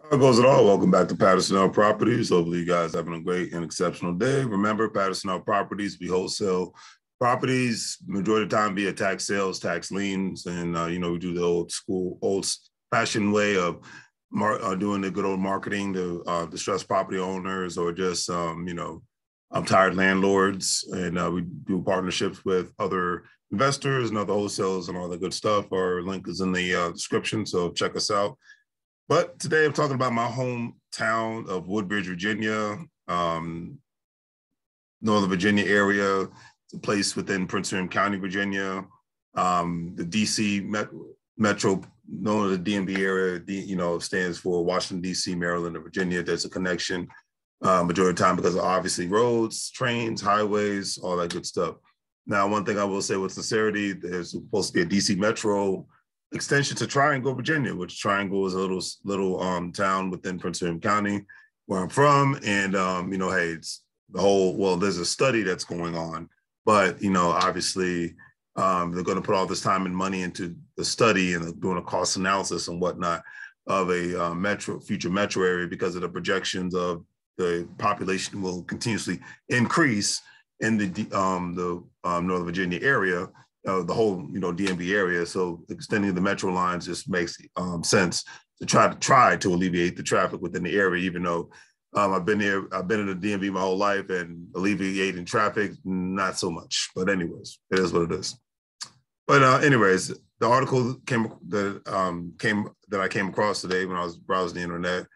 How goes it all? Welcome back to Patterson Properties. Hopefully, you guys having a great and exceptional day. Remember, Patterson Properties, we wholesale properties majority of the time via tax sales, tax liens, and we do the old school, old-fashioned way of doing the good old marketing to distressed property owners or just tired landlords, and we do partnerships with other investors and other wholesalers and all the good stuff. Our link is in the description, so check us out. But today I'm talking about my hometown of Woodbridge, Virginia, Northern Virginia area. It's a place within Prince William County, Virginia. The DC Metro, known as the DMV area, stands for Washington, DC, Maryland, and Virginia. There's a connection majority of the time because of obviously roads, trains, highways, all that good stuff. Now, one thing I will say with sincerity, there's supposed to be a DC Metro extension to Triangle, Virginia, which Triangle is a little town within Prince William County, where I'm from. And hey, it's the whole, there's a study that's going on, but obviously they're going to put all this time and money into the study and doing a cost analysis and whatnot of a future metro area because of the projections of the population will continuously increase in the Northern Virginia area. The whole, DMV area. So extending the metro lines just makes sense to try to alleviate the traffic within the area, even though I've been in the DMV my whole life and alleviating traffic, not so much. But anyways, it is what it is. But anyways, the article that I came across today when I was browsing the internet,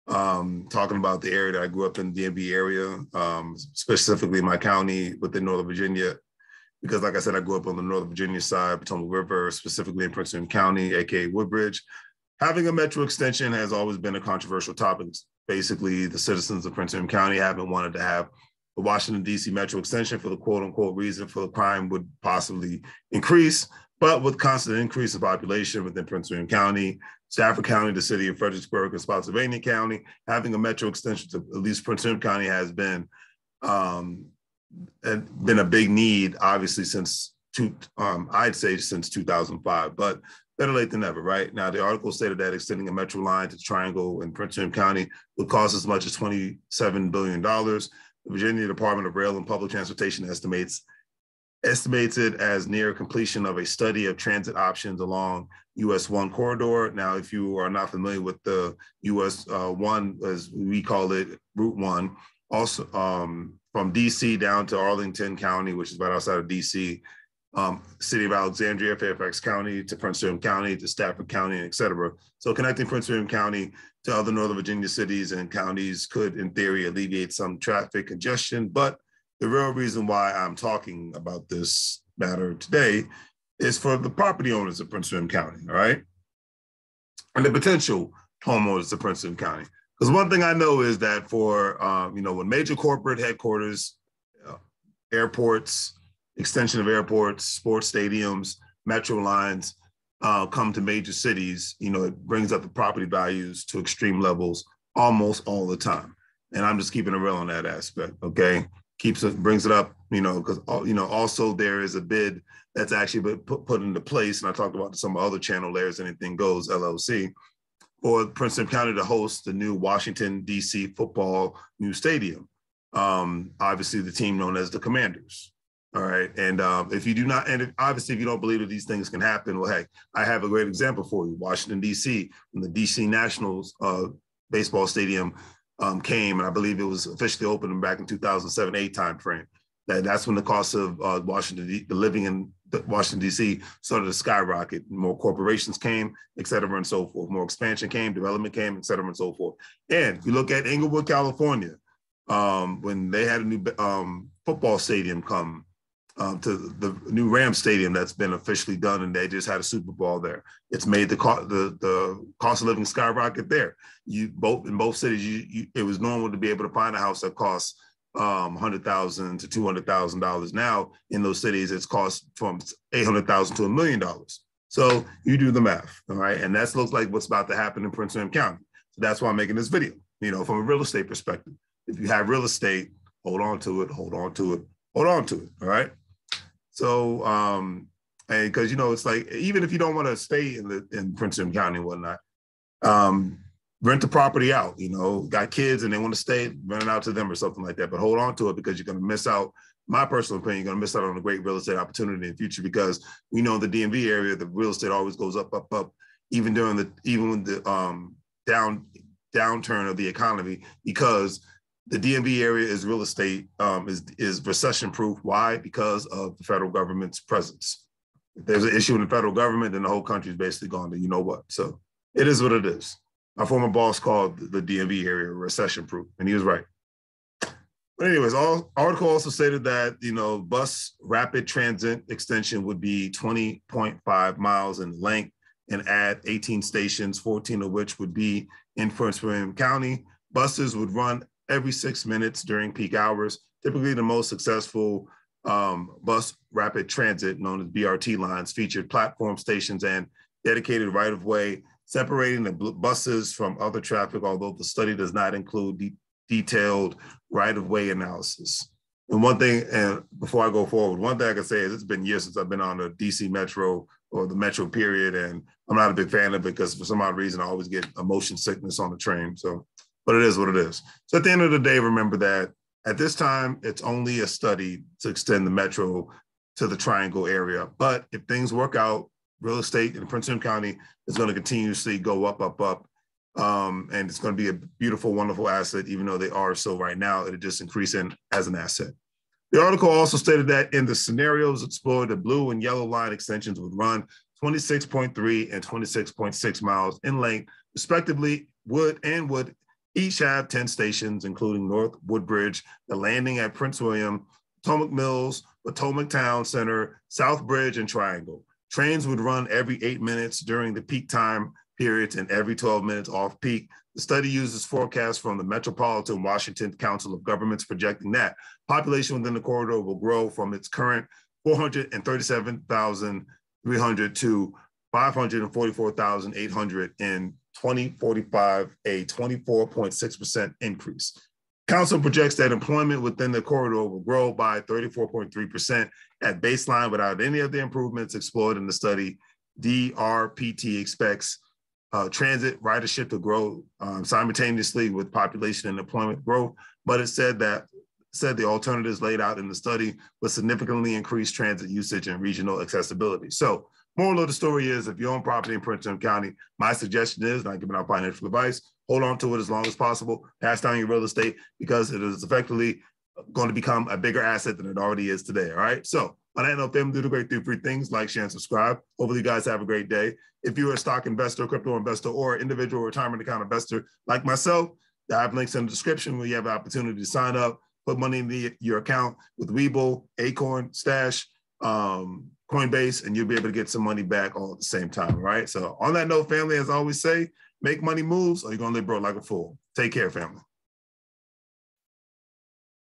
talking about the area that I grew up in, the DMV area, specifically my county within Northern Virginia. Because like I said, I grew up on the Northern Virginia side, Potomac River, specifically in Prince William County, AKA Woodbridge. Having a metro extension has always been a controversial topic. Basically, the citizens of Prince William County haven't wanted to have the Washington, D.C. metro extension for the quote unquote reason for the crime would possibly increase. But with constant increase of population within Prince William County, Stafford County, the city of Fredericksburg, and Spotsylvania County, having a metro extension to at least Prince William County has been a big need, obviously, since I'd say since 2005, but better late than never, right? Now, the article stated that extending a metro line to Triangle in Prince William County would cost as much as $27 billion. The Virginia Department of Rail and Public Transportation estimates it as near completion of a study of transit options along US 1 corridor. Now, if you are not familiar with the US 1, as we call it, Route 1, also from DC down to Arlington County, which is right outside of DC, city of Alexandria, Fairfax County, to Prince William County, to Stafford County, et cetera. So connecting Prince William County to other Northern Virginia cities and counties could, in theory, alleviate some traffic congestion. But the real reason why I'm talking about this matter today is for the property owners of Prince William County, all right? And the potential homeowners of Prince William County. Because one thing I know is that for, when major corporate headquarters, airports, extension of airports, sports stadiums, metro lines come to major cities, it brings up the property values to extreme levels almost all the time. And I'm just keeping it real on that aspect, okay? Brings it up, because, also there is a bid that's actually been put into place. And I talked about some other channel, LarrysAnythingGoes, LLC, for Prince William County to host the new Washington, D.C. football new stadium. Obviously, the team known as the Commanders. All right. And if you don't believe that these things can happen, well, hey, I have a great example for you. Washington, D.C., when the D.C. Nationals baseball stadium came, and I believe it was officially opened back in 2007-8 timeframe. That's when the cost of living in Washington, D.C. started to skyrocket. More corporations came, et cetera, and so forth. More expansion came, development came, et cetera, and so forth. And if you look at Inglewood, California, when they had a new football stadium come to the new Rams stadium that's been officially done, and they just had a Super Bowl there. It's made the cost of living skyrocket there. In both cities, it was normal to be able to find a house that costs $100,000 to $200,000. Now in those cities, it's cost from $800,000 to $1 million. So you do the math, all right? And that looks like what's about to happen in Prince William County. So that's why I'm making this video, from a real estate perspective. If you have real estate, hold on to it, hold on to it, hold on to it, all right? So, and because, it's like, even if you don't want to stay in Prince William County and whatnot, rent the property out, got kids and they want to stay, rent it out to them or something like that. But hold on to it because you're going to miss out. My personal opinion, you're going to miss out on a great real estate opportunity in the future because we know in the DMV area, the real estate always goes up, up, up, even when the downturn of the economy, because the DMV area is real estate, is recession proof. Why? Because of the federal government's presence. If there's an issue in the federal government, then the whole country is basically gone to you know what. So it is what it is. My former boss called the DMV area recession proof, and he was right. But anyways, article also stated that, bus rapid transit extension would be 20.5 miles in length and add 18 stations, 14 of which would be in Prince William County. Buses would run every 6 minutes during peak hours. Typically the most successful bus rapid transit, known as BRT lines, featured platform stations and dedicated right-of-way separating the buses from other traffic, although the study does not include detailed right-of-way analysis. And one thing, and before I go forward, one thing I can say is it's been years since I've been on the DC Metro or the Metro period, and I'm not a big fan of it because for some odd reason I always get a motion sickness on the train. So, but it is what it is. So at the end of the day, remember that at this time, it's only a study to extend the Metro to the Triangle area. But if things work out, real estate in Prince William County is going to continuously go up, up, up. And it's going to be a beautiful, wonderful asset, even though they are so right now, it'll just increase in as an asset. The article also stated that in the scenarios explored, the blue and yellow line extensions would run 26.3 and 26.6 miles in length, respectively, would each have 10 stations, including North Woodbridge, the landing at Prince William, Potomac Mills, Potomac Town Center, South Bridge, and Triangle. Trains would run every 8 minutes during the peak time periods and every 12 minutes off peak. The study uses forecasts from the Metropolitan Washington Council of Governments projecting that population within the corridor will grow from its current 437,300 to 544,800 in 2045, a 24.6% increase. Council projects that employment within the corridor will grow by 34.3% at baseline without any of the improvements explored in the study. DRPT expects transit ridership to grow simultaneously with population and employment growth, but it said the alternatives laid out in the study would significantly increase transit usage and regional accessibility. So, moral of the story is, if you own property in Prince William County, my suggestion is, not giving out financial advice, hold on to it as long as possible, pass down your real estate because it is effectively going to become a bigger asset than it already is today, all right? So on that note, family, do the great 3 free things, like, share, and subscribe. Hopefully you guys have a great day. If you're a stock investor, crypto investor, or individual retirement account investor like myself, I have links in the description where you have an opportunity to sign up, put money in your account with WEBULL, Acorn, Stash, Coinbase, and you'll be able to get some money back all at the same time, all right? So on that note, family, as I always say, make money moves or you're going to live broke like a fool. Take care, family.